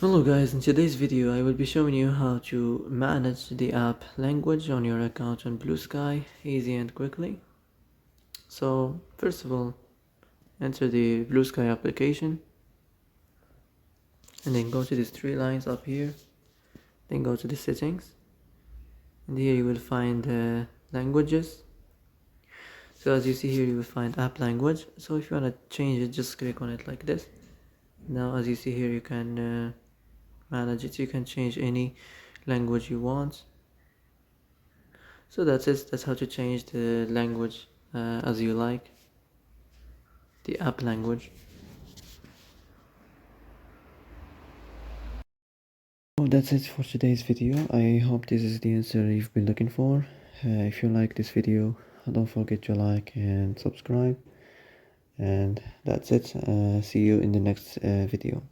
Hello guys, in today's video I will be showing you how to manage the app language on your account on Bluesky easy and quickly. So first of all, enter the Bluesky application and then go to these three lines up here, then go to the settings, and here you will find languages. So as you see here you will find app language. So if you want to change it, just click on it like this. Now as you see here you can manage it. You can change any language you want. So that's it. That's how to change the language as you like, the app language. Oh, that's it for today's video. I hope this is the answer you've been looking for. If you like this video, don't forget to like and subscribe. And that's it. See you in the next video.